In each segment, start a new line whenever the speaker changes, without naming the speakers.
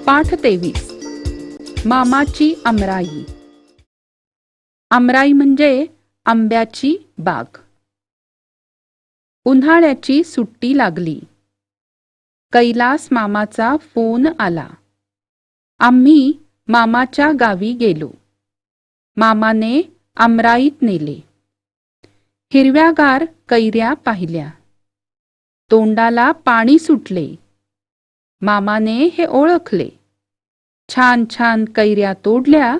पाठ 23. मामाची आमराई. आमराई म्हणजे आंब्याची बाग. उन्हाळ्याची सुट्टी लागली. कैलास मामाचा फोन आला. आम्ही मामाच्या गावी गेलो. मामाने आमराईत नेले. हिरव्यागार कैऱ्या पाहिल्या. तोंडाला पाणी सुटले. मामाने हे ओळखले. छान छान कैऱ्या तोडल्या,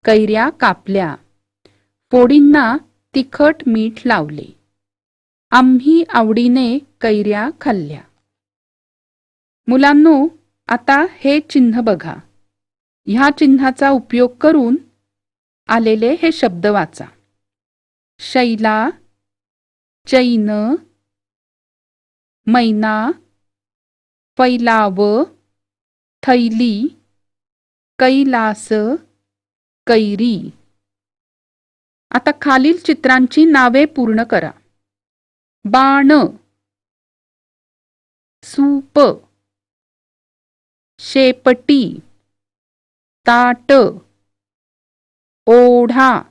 कैऱ्या कापल्या, फोडींना तिखट मीठ लावले. आम्ही आवडीने कैऱ्या खाल्ल्या. मुलांनो, आता हे चिन्ह बघा. ह्या चिन्हाचा उपयोग करून आलेले हे शब्द वाचा. शैला, चैन, मैना, फैलाव, थैली, कैलास, कैरी. आता खालील चित्रांची नावे पूर्ण करा. बाण, सूप, शेपटी, ताट, ओढा,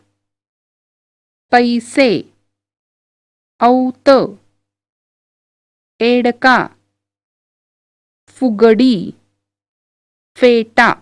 पैसे, औत, एडका, फुगडी, फेटा.